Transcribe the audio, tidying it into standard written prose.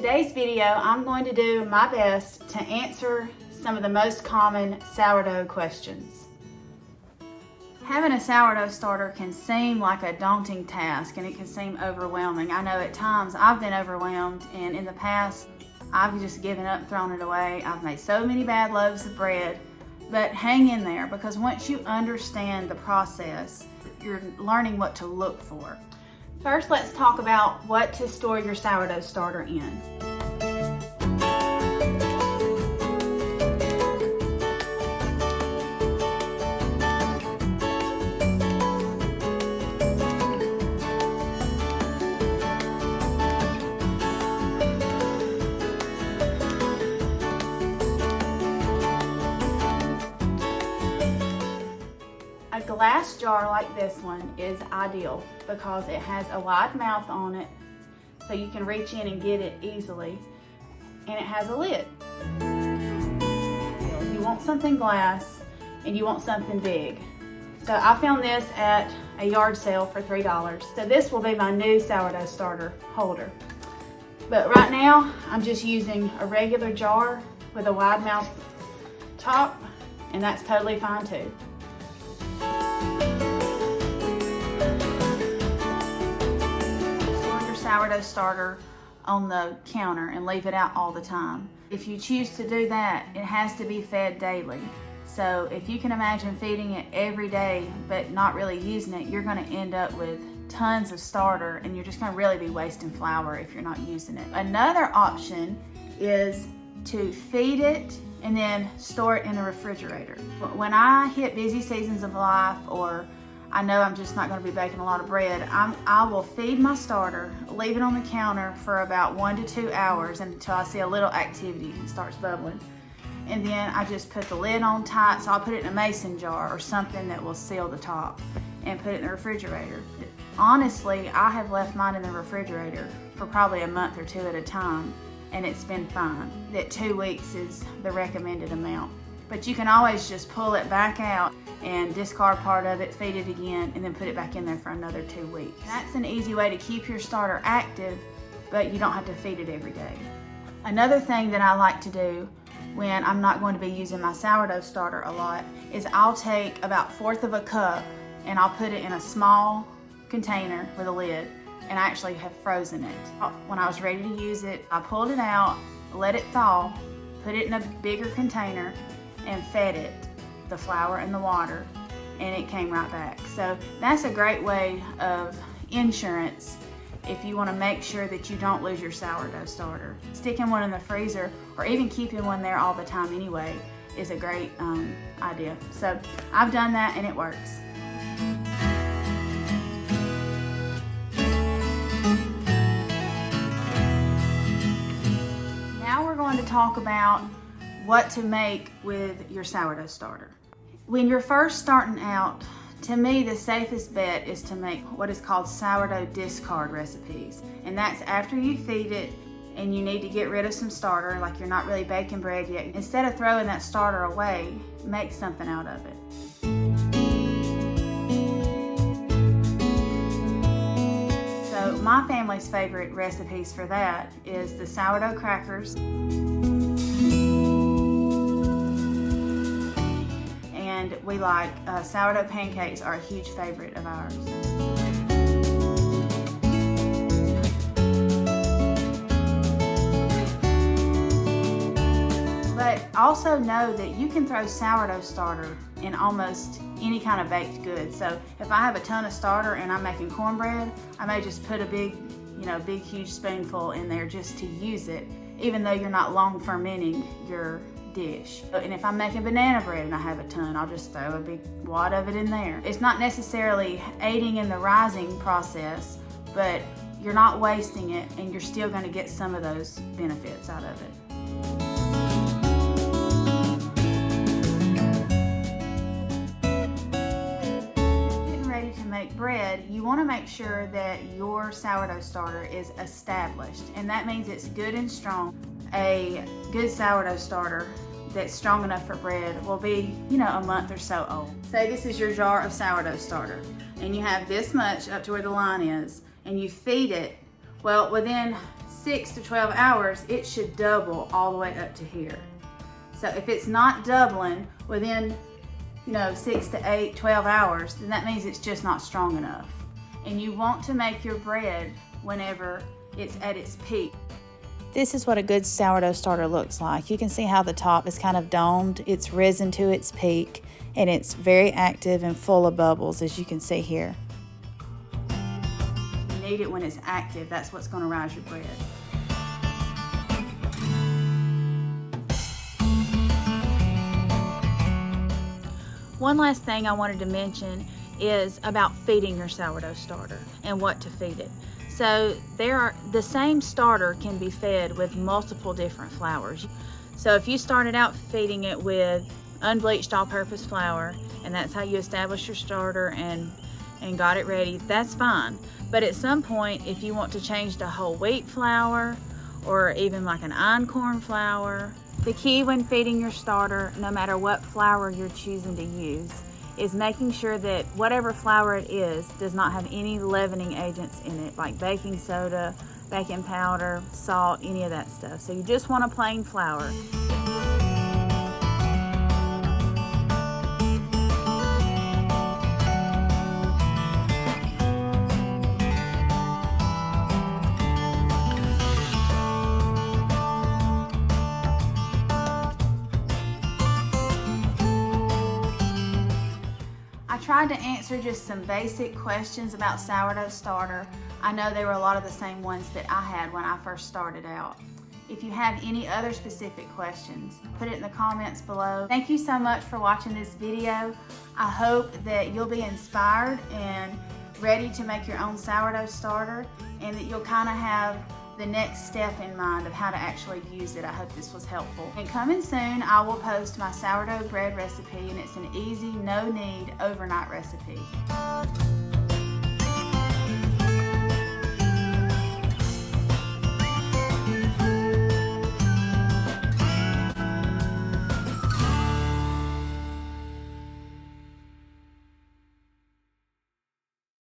today's video, I'm going to do my best to answer some of the most common sourdough questions. Having a sourdough starter can seem like a daunting task and it can seem overwhelming. I know at times I've been overwhelmed, and in the past I've just given up, thrown it away. I've made so many bad loaves of bread, but hang in there, because once you understand the process, you're learning what to look for. First, let's talk about what to store your sourdough starter in. A glass jar like this one is ideal because it has a wide mouth on it so you can reach in and get it easily, and it has a lid. You want something glass and you want something big. So I found this at a yard sale for $3. So this will be my new sourdough starter holder. But right now I'm just using a regular jar with a wide mouth top, and that's totally fine too. Sourdough starter on the counter and leave it out all the time. If you choose to do that, it has to be fed daily. So if you can imagine feeding it every day but not really using it, you're going to end up with tons of starter, and you're just going to really be wasting flour if you're not using it. Another option is to feed it and then store it in the refrigerator. When I hit busy seasons of life, or I know I'm just not going to be baking a lot of bread, I will feed my starter, leave it on the counter for about 1 to 2 hours until I see a little activity and starts bubbling. And then I just put the lid on tight, so I'll put it in a mason jar or something that will seal the top, and put it in the refrigerator. Honestly, I have left mine in the refrigerator for probably a month or two at a time, and it's been fine. That 2 weeks is the recommended amount. But you can always just pull it back out and discard part of it, feed it again, and then put it back in there for another 2 weeks. That's an easy way to keep your starter active, but you don't have to feed it every day. Another thing that I like to do when I'm not going to be using my sourdough starter a lot is I'll take about 1/4 of a cup and I'll put it in a small container with a lid, and I actually have frozen it. When I was ready to use it, I pulled it out, let it thaw, put it in a bigger container, and fed it the flour and the water, and it came right back. So that's a great way of insurance if you want to make sure that you don't lose your sourdough starter. Sticking one in the freezer, or even keeping one there all the time anyway, is a great idea. So I've done that and it works. Now we're going to talk about what to make with your sourdough starter. When you're first starting out, to me the safest bet is to make what is called sourdough discard recipes. And that's after you feed it and you need to get rid of some starter, like you're not really baking bread yet. Instead of throwing that starter away, make something out of it. So my family's favorite recipes for that is the sourdough crackers, and we like sourdough pancakes are a huge favorite of ours. But also know that you can throw sourdough starter in almost any kind of baked good. So if I have a ton of starter and I'm making cornbread, I may just put a big huge spoonful in there just to use it, even though you're not long fermenting your dish. And if I'm making banana bread and I have a ton, I'll just throw a big wad of it in there. It's not necessarily aiding in the rising process, but you're not wasting it, and you're still going to get some of those benefits out of it. Getting ready to make bread, you want to make sure that your sourdough starter is established, and that means it's good and strong. A good sourdough starter that's strong enough for bread will be, a month or so old. Say this is your jar of sourdough starter, and you have this much up to where the line is, and you feed it. Well, within 6 to 12 hours, it should double all the way up to here. So if it's not doubling within, 6 to 8, 12 hours, then that means it's just not strong enough. And you want to make your bread whenever it's at its peak. This is what a good sourdough starter looks like. You can see how the top is kind of domed. It's risen to its peak, and it's very active and full of bubbles, as you can see here. You need it when it's active. That's what's going to rise your bread. One last thing I wanted to mention is about feeding your sourdough starter and what to feed it. So the same starter can be fed with multiple different flours. So if you started out feeding it with unbleached all-purpose flour, and that's how you establish your starter and got it ready, that's fine. But at some point, if you want to change to whole wheat flour or even like an einkorn flour, the key when feeding your starter, no matter what flour you're choosing to use, is making sure that whatever flour it is does not have any leavening agents in it, like baking soda, baking powder, salt, any of that stuff. So you just want a plain flour. I tried to answer just some basic questions about sourdough starter. I know there were a lot of the same ones that I had when I first started out. If you have any other specific questions, put it in the comments below. Thank you so much for watching this video. I hope that you'll be inspired and ready to make your own sourdough starter, and that you'll kind of have the next step in mind of how to actually use it. I hope this was helpful. And coming soon, I will post my sourdough bread recipe, and it's an easy, no-knead overnight recipe.